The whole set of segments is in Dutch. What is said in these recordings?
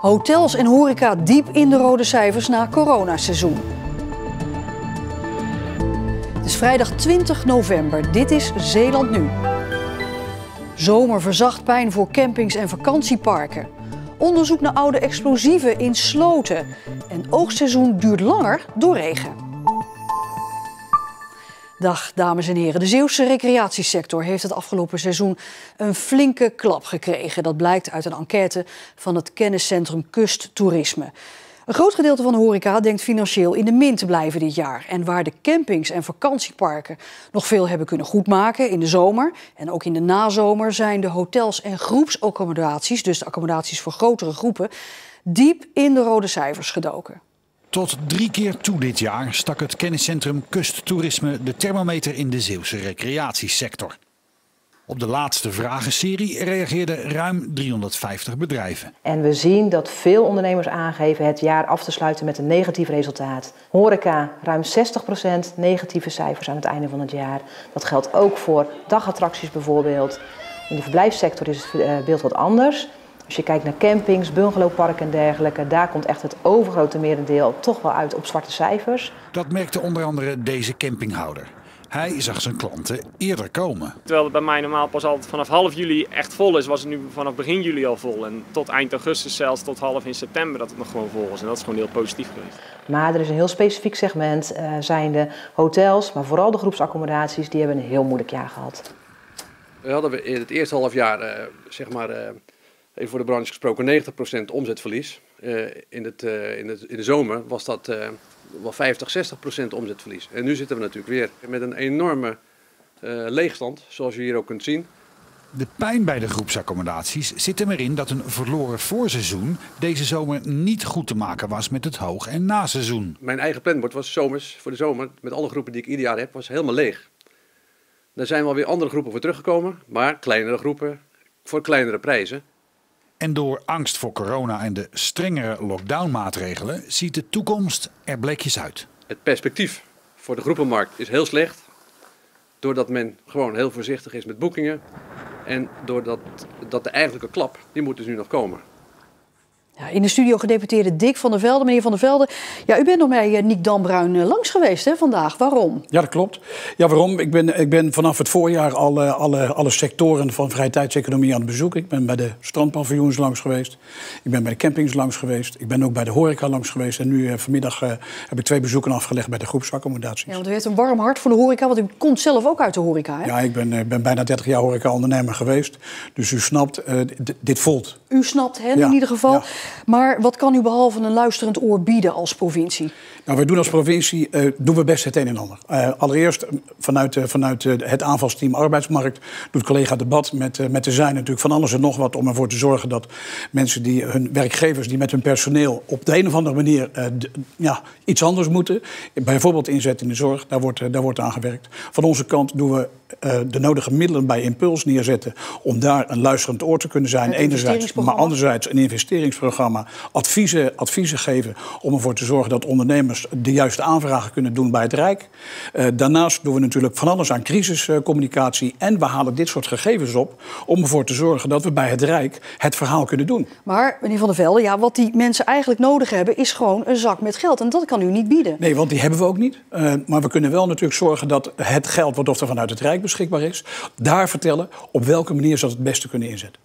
Hotels en horeca diep in de rode cijfers na coronaseizoen. Het is vrijdag 20 november. Dit is Zeeland Nu. Zomer verzacht pijn voor campings en vakantieparken. Onderzoek naar oude explosieven in sloten. En oogstseizoen duurt langer door regen. Dag dames en heren. De Zeeuwse recreatiesector heeft het afgelopen seizoen een flinke klap gekregen. Dat blijkt uit een enquête van het kenniscentrum Kusttoerisme. Een groot gedeelte van de horeca denkt financieel in de min te blijven dit jaar. En waar de campings en vakantieparken nog veel hebben kunnen goedmaken in de zomer en ook in de nazomer zijn de hotels en groepsaccommodaties, dus de accommodaties voor grotere groepen, diep in de rode cijfers gedoken. Tot 3 keer toe dit jaar stak het kenniscentrum Kusttoerisme de thermometer in de Zeeuwse recreatiesector. Op de laatste vragenserie reageerden ruim 350 bedrijven. En we zien dat veel ondernemers aangeven het jaar af te sluiten met een negatief resultaat. Horeca, ruim 60% negatieve cijfers aan het einde van het jaar. Dat geldt ook voor dagattracties bijvoorbeeld. In de verblijfssector is het beeld wat anders. Als je kijkt naar campings, bungalowparken en dergelijke, daar komt echt het overgrote merendeel toch wel uit op zwarte cijfers. Dat merkte onder andere deze campinghouder. Hij zag zijn klanten eerder komen. Terwijl het bij mij normaal pas altijd vanaf half juli echt vol is, was het nu vanaf begin juli al vol. En tot eind augustus, zelfs tot half in september, dat het nog gewoon vol was. En dat is gewoon heel positief geweest. Maar er is een heel specifiek segment, zijn de hotels, maar vooral de groepsaccommodaties, die hebben een heel moeilijk jaar gehad. We hadden in het eerste half jaar, even voor de branche gesproken, 90% omzetverlies. In de zomer was dat wel 50-60% omzetverlies. En nu zitten we natuurlijk weer met een enorme leegstand, zoals je hier ook kunt zien. De pijn bij de groepsaccommodaties zit er erin dat een verloren voorseizoen deze zomer niet goed te maken was met het hoog- en naseizoen. Mijn eigen planbord was zomers, voor de zomer, met alle groepen die ik ieder jaar heb, was helemaal leeg. Daar zijn wel weer andere groepen voor teruggekomen, maar kleinere groepen voor kleinere prijzen. En door angst voor corona en de strengere lockdownmaatregelen ziet de toekomst er bleekjes uit. Het perspectief voor de groepenmarkt is heel slecht. Doordat men gewoon heel voorzichtig is met boekingen. En doordat de eigenlijke klap, die moet dus nu nog komen. Ja, in de studio gedeputeerde Dick van der Velde. Meneer van der Velde, ja, u bent nog bij Niek Dambruin langs geweest hè, vandaag. Waarom? Ja, dat klopt. Ja, waarom? Ik ben vanaf het voorjaar alle sectoren van vrije tijdseconomie aan het bezoeken. Ik ben bij de strandpaviljoens langs geweest. Ik ben bij de campings langs geweest. Ik ben ook bij de horeca langs geweest. En nu vanmiddag heb ik 2 bezoeken afgelegd bij de groepsaccommodaties. Ja, want u heeft een warm hart voor de horeca, want u komt zelf ook uit de horeca, hè? Ja, ik ben bijna 30 jaar horeca-ondernemer geweest. Dus u snapt, dit voelt. U snapt hen Ja, in ieder geval. ja. Maar wat kan u behalve een luisterend oor bieden als provincie? Nou, wij doen als provincie doen we best het een en ander. Allereerst vanuit het aanvalsteam arbeidsmarkt doet collega Debat met de zijn natuurlijk van alles en nog wat om ervoor te zorgen dat mensen die hun werkgevers die met hun personeel op de een of andere manier iets anders moeten, bijvoorbeeld inzet in de zorg, daar wordt aan gewerkt. Van onze kant doen we de nodige middelen bij Impuls neerzetten om daar een luisterend oor te kunnen zijn, enerzijds, maar anderzijds een investeringsprogramma, adviezen geven om ervoor te zorgen dat ondernemers de juiste aanvragen kunnen doen bij het Rijk. Daarnaast doen we natuurlijk van alles aan crisiscommunicatie en we halen dit soort gegevens op om ervoor te zorgen dat we bij het Rijk het verhaal kunnen doen. Maar, meneer Van der Velde, ja, wat die mensen eigenlijk nodig hebben is gewoon een zak met geld. En dat kan u niet bieden. Nee, want die hebben we ook niet. Maar we kunnen wel natuurlijk zorgen dat het geld wat er vanuit het Rijk beschikbaar is, daar vertellen op welke manier ze dat het beste kunnen inzetten.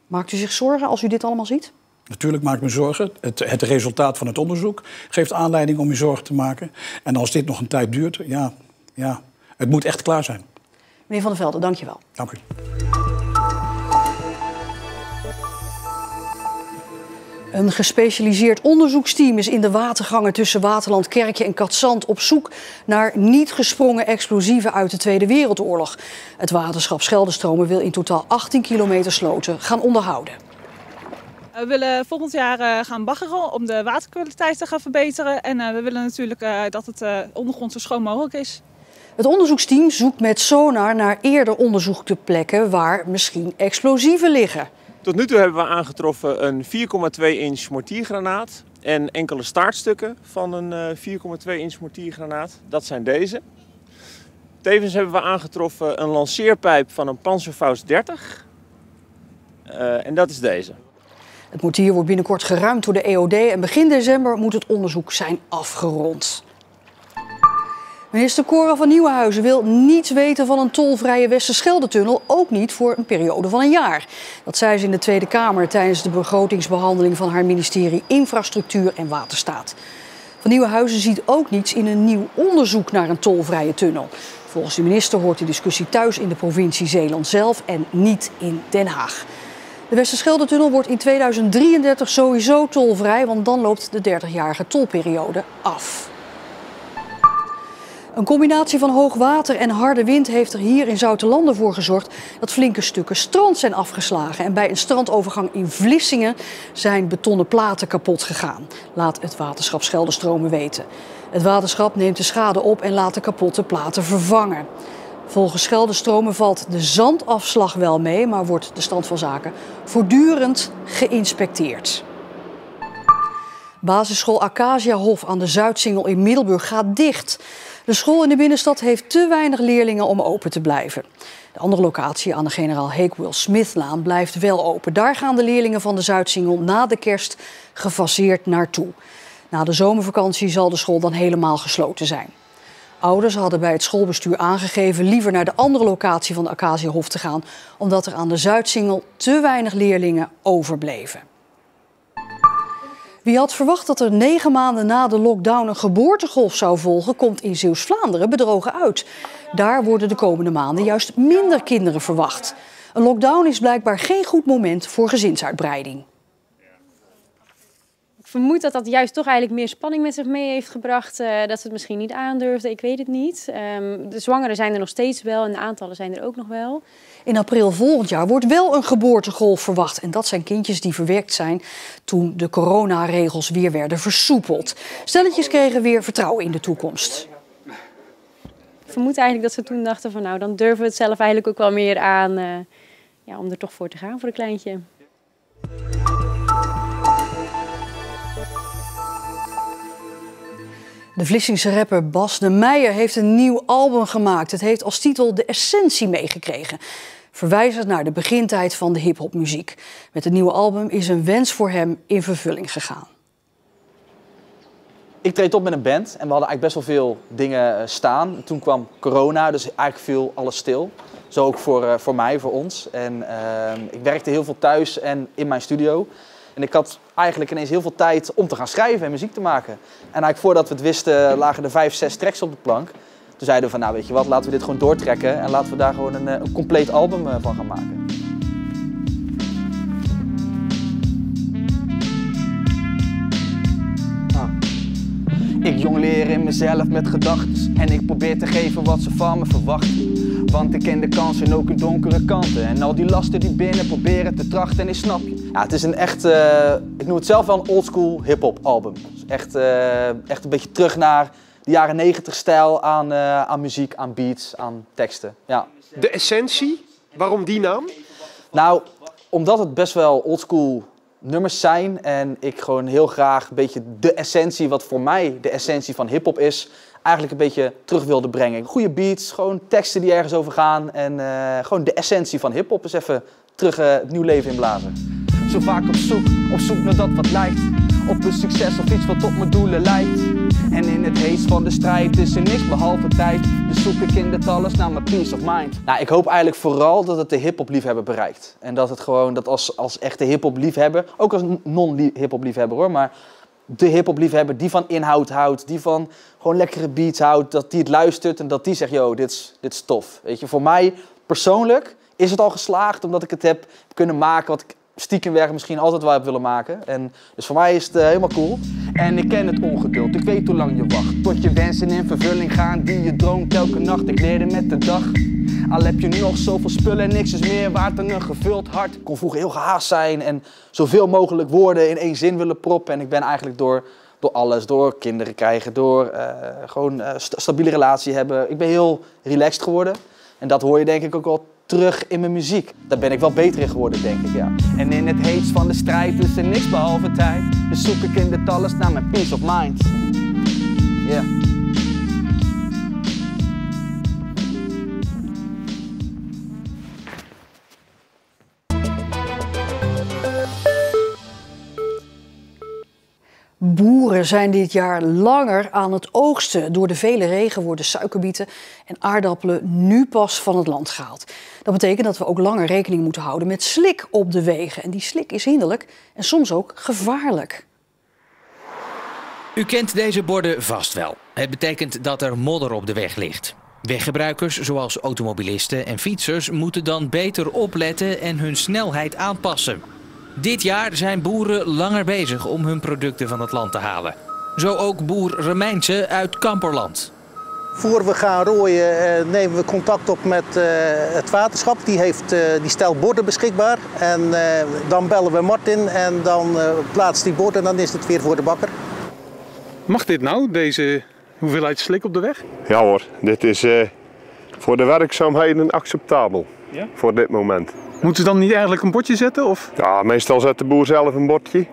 Maakt u zich zorgen als u dit allemaal ziet? Natuurlijk maak ik me zorgen. Het resultaat van het onderzoek geeft aanleiding om je zorgen te maken. En als dit nog een tijd duurt, ja, het moet echt klaar zijn. Meneer Van der Velde, dank je wel. Dank u. Een gespecialiseerd onderzoeksteam is in de watergangen tussen Waterland, Kerkje en Katzand op zoek naar niet gesprongen explosieven uit de Tweede Wereldoorlog. Het waterschap Scheldestromen wil in totaal 18 kilometer sloten gaan onderhouden. We willen volgend jaar gaan baggeren om de waterkwaliteit te gaan verbeteren. En we willen natuurlijk dat het ondergrond zo schoon mogelijk is. Het onderzoeksteam zoekt met sonar naar eerder onderzochte plekken waar misschien explosieven liggen. Tot nu toe hebben we aangetroffen een 4,2 inch mortiergranaat en enkele staartstukken van een 4,2 inch mortiergranaat. Dat zijn deze. Tevens hebben we aangetroffen een lanceerpijp van een Panzerfaust 30 en dat is deze. Het mortier wordt binnenkort geruimd door de EOD en begin december moet het onderzoek zijn afgerond. Minister Cora van Nieuwenhuizen wil niets weten van een tolvrije Westerschelde-tunnel, ook niet voor een periode van een jaar. Dat zei ze in de Tweede Kamer tijdens de begrotingsbehandeling van haar ministerie Infrastructuur en Waterstaat. Van Nieuwenhuizen ziet ook niets in een nieuw onderzoek naar een tolvrije tunnel. Volgens de minister hoort de discussie thuis in de provincie Zeeland zelf en niet in Den Haag. De Westerschelde-tunnel wordt in 2033 sowieso tolvrij, want dan loopt de 30-jarige tolperiode af. Een combinatie van hoog water en harde wind heeft er hier in Zoutelanden voor gezorgd dat flinke stukken strand zijn afgeslagen. En bij een strandovergang in Vlissingen zijn betonnen platen kapot gegaan, laat het waterschap Scheldestromen weten. Het waterschap neemt de schade op en laat de kapotte platen vervangen. Volgens Scheldestromen valt de zandafslag wel mee, maar wordt de stand van zaken voortdurend geïnspecteerd. Basisschool Acaciahof aan de Zuidsingel in Middelburg gaat dicht. De school in de binnenstad heeft te weinig leerlingen om open te blijven. De andere locatie aan de Generaal Hakewill Smithlaan blijft wel open. Daar gaan de leerlingen van de Zuidsingel na de kerst gefaseerd naartoe. Na de zomervakantie zal de school dan helemaal gesloten zijn. Ouders hadden bij het schoolbestuur aangegeven liever naar de andere locatie van de Acaciahof te gaan, omdat er aan de Zuidsingel te weinig leerlingen overbleven. Wie had verwacht dat er 9 maanden na de lockdown een geboortegolf zou volgen, komt in Zeeuws-Vlaanderen bedrogen uit. Daar worden de komende maanden juist minder kinderen verwacht. Een lockdown is blijkbaar geen goed moment voor gezinsuitbreiding. Ik vermoed dat dat juist toch eigenlijk meer spanning met zich mee heeft gebracht. Dat ze het misschien niet aandurfden, ik weet het niet. De zwangeren zijn er nog steeds wel en de aantallen zijn er ook nog wel. In april volgend jaar wordt wel een geboortegolf verwacht. En dat zijn kindjes die verwerkt zijn toen de coronaregels weer werden versoepeld. Stelletjes kregen weer vertrouwen in de toekomst. Ik vermoed eigenlijk dat ze toen dachten van nou, dan durven we het zelf eigenlijk ook wel meer aan om er toch voor te gaan voor een kleintje. De Vlissingse rapper Bas de Meijer heeft een nieuw album gemaakt. Het heeft als titel De Essentie meegekregen. Verwijzend naar de begintijd van de hiphopmuziek. Met het nieuwe album is een wens voor hem in vervulling gegaan. Ik treed op met een band en we hadden eigenlijk best wel veel dingen staan. Toen kwam corona, dus eigenlijk viel alles stil. Zo ook voor mij, voor ons. En ik werkte heel veel thuis en in mijn studio. En ik had eigenlijk ineens heel veel tijd om te gaan schrijven en muziek te maken. En eigenlijk voordat we het wisten lagen er 5, 6 tracks op de plank. Toen zeiden we van nou weet je wat, laten we dit gewoon doortrekken en laten we daar gewoon een compleet album van gaan maken. Ik jongleer in mezelf met gedachten en ik probeer te geven wat ze van me verwachten. Want ik ken de kansen en ook hun donkere kanten. En al die lasten die binnen proberen te trachten en ik snap je. Ja, het is een echt, ik noem het zelf wel een oldschool hip-hop album. Dus echt een beetje terug naar de jaren 90 stijl aan muziek, aan beats, aan teksten. Ja. De Essentie, waarom die naam? Nou, omdat het best wel oldschool nummers zijn en ik gewoon heel graag een beetje de essentie, wat voor mij de essentie van hip-hop is, eigenlijk een beetje terug wilde brengen. Goede beats, gewoon teksten die ergens over gaan en gewoon de essentie van hip-hop is even terug het nieuw leven inblazen. Zo vaak op zoek naar dat wat lijkt op een succes of iets wat tot mijn doelen leidt. En in het heetst van de strijd is er niks behalve tijd. Dus zoek ik in dit alles naar mijn peace of mind. Nou, ik hoop eigenlijk vooral dat het de hip-hop liefhebber bereikt. En dat het gewoon, dat als echte hip-hop liefhebber, ook als non-hip-hop liefhebber hoor, maar de hip-hop liefhebber die van inhoud houdt, die van gewoon lekkere beats houdt, dat die het luistert en dat die zegt, yo, dit is tof. Weet je, voor mij persoonlijk is het al geslaagd omdat ik het heb kunnen maken wat ik stiekemweg misschien altijd wel heb willen maken. En dus voor mij is het helemaal cool. En ik ken het ongeduld, ik weet hoe lang je wacht. Tot je wensen in vervulling gaan die je droomt elke nacht. Ik leerde met de dag. Al heb je nu nog zoveel spullen en niks is meer waard dan een gevuld hart. Ik kon vroeger heel gehaast zijn en zoveel mogelijk woorden in één zin willen proppen. En ik ben eigenlijk door alles, door kinderen krijgen, door gewoon stabiele relatie hebben. Ik ben heel relaxed geworden. En dat hoor je denk ik ook wel terug in mijn muziek. Daar ben ik wel beter in geworden, denk ik, ja. En in het heetst van de strijd is er niks behalve tijd. Dus zoek ik in dit alles naar mijn peace of mind. Yeah. Boeren zijn dit jaar langer aan het oogsten. Door de vele regen worden suikerbieten en aardappelen nu pas van het land gehaald. Dat betekent dat we ook langer rekening moeten houden met slik op de wegen. En die slik is hinderlijk en soms ook gevaarlijk. U kent deze borden vast wel. Het betekent dat er modder op de weg ligt. Weggebruikers, zoals automobilisten en fietsers, moeten dan beter opletten en hun snelheid aanpassen. Dit jaar zijn boeren langer bezig om hun producten van het land te halen. Zo ook boer Remijnse uit Kamperland. Voor we gaan rooien nemen we contact op met het waterschap. Die stelt borden beschikbaar. En dan bellen we Martin en dan plaatst die borden en dan is het weer voor de bakker. Mag dit nou, deze hoeveelheid slik op de weg? Ja hoor, dit is voor de werkzaamheden acceptabel. Ja? Voor dit moment. Moeten ze dan niet eigenlijk een bordje zetten? Of? Ja, meestal zet de boer zelf een bordje.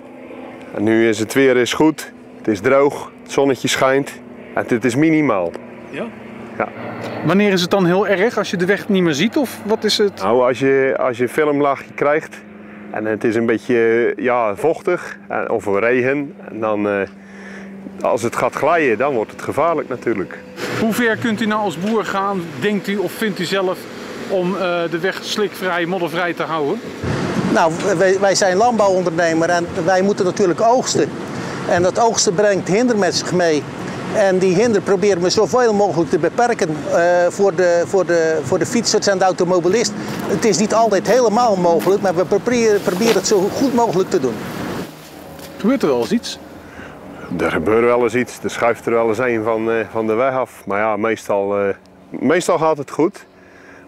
En nu is het weer goed, het is droog, het zonnetje schijnt en dit is minimaal. Ja? Ja. Wanneer is het dan heel erg als je de weg niet meer ziet of wat is het? Nou, als je een filmlaagje krijgt en het is een beetje vochtig of regen, en dan als het gaat glijden, dan wordt het gevaarlijk natuurlijk. Hoe ver kunt u nou als boer gaan, denkt u of vindt u zelf, om de weg slikvrij, moddervrij te houden? Nou, wij zijn landbouwondernemer en wij moeten natuurlijk oogsten. En dat oogsten brengt hinder met zich mee. En die hinder proberen we zoveel mogelijk te beperken voor de fietsers en de automobilist. Het is niet altijd helemaal mogelijk, maar we proberen het zo goed mogelijk te doen. Gebeurt er wel eens iets? Er gebeurt wel eens iets, er schuift er wel eens een van de weg af. Maar ja, meestal gaat het goed.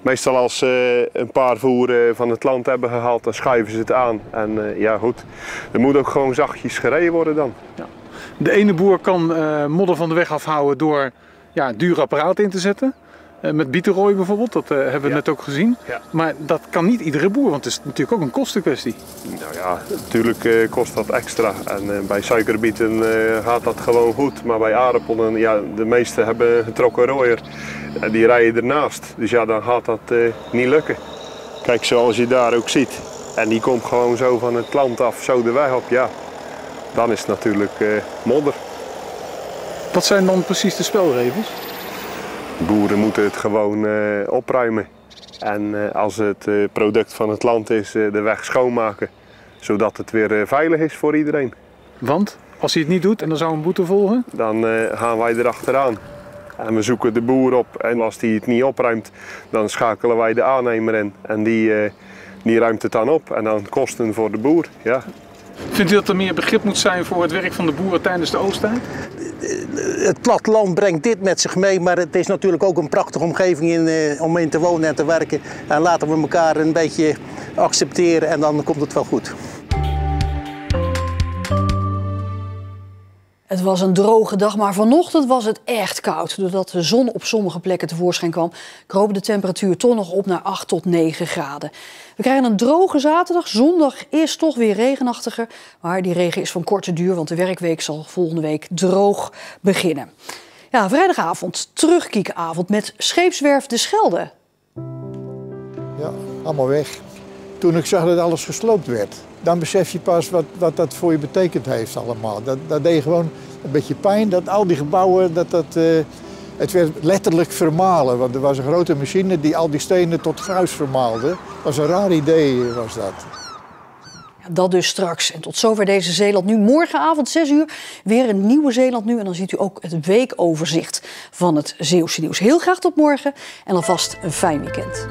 Meestal als ze een paar voeren van het land hebben gehaald, dan schuiven ze het aan. En ja goed, er moet ook gewoon zachtjes gereden worden dan. Ja. De ene boer kan modder van de weg afhouden door een duur apparaat in te zetten. Met bietenrooi bijvoorbeeld, dat hebben we net ook gezien. Ja. Maar dat kan niet iedere boer, want het is natuurlijk ook een kostenkwestie. Nou ja, natuurlijk kost dat extra. En bij suikerbieten gaat dat gewoon goed. Maar bij aardappelen, de meeste hebben een getrokken rooier. Die rijden ernaast. Dus ja, dan gaat dat niet lukken. Kijk, zoals je daar ook ziet. En die komt gewoon zo van het land af, zo de weg op. Ja, dan is het natuurlijk modder. Wat zijn dan precies de spelregels? Boeren moeten het gewoon opruimen. En als het product van het land is, de weg schoonmaken. Zodat het weer veilig is voor iedereen. Want als hij het niet doet en dan zou een boete volgen? Dan gaan wij erachteraan. En we zoeken de boer op. En als die het niet opruimt, dan schakelen wij de aannemer in. En die ruimt het dan op. En dan kosten voor de boer. Ja. Vindt u dat er meer begrip moet zijn voor het werk van de boeren tijdens de oogsttijd? Het platteland brengt dit met zich mee, maar het is natuurlijk ook een prachtige omgeving om in te wonen en te werken. En laten we elkaar een beetje accepteren en dan komt het wel goed. Het was een droge dag, maar vanochtend was het echt koud. Doordat de zon op sommige plekken tevoorschijn kwam, kroop de temperatuur toch nog op naar 8 tot 9 graden. We krijgen een droge zaterdag. Zondag is toch weer regenachtiger. Maar die regen is van korte duur, want de werkweek zal volgende week droog beginnen. Ja, vrijdagavond, terugkiekenavond met Scheepswerf de Schelde. Ja, allemaal weg. Toen ik zag dat alles gesloopt werd, dan besef je pas wat dat voor je betekend heeft allemaal. Dat deed gewoon een beetje pijn, dat al die gebouwen, het werd letterlijk vermalen. Want er was een grote machine die al die stenen tot gruis vermaalde. Dat was een raar idee, was dat. Ja, dat dus straks. En tot zover deze Zeeland Nu. Morgenavond 6 uur weer een nieuwe Zeeland Nu. En dan ziet u ook het weekoverzicht van het Zeeuwse nieuws. Heel graag tot morgen en alvast een fijn weekend.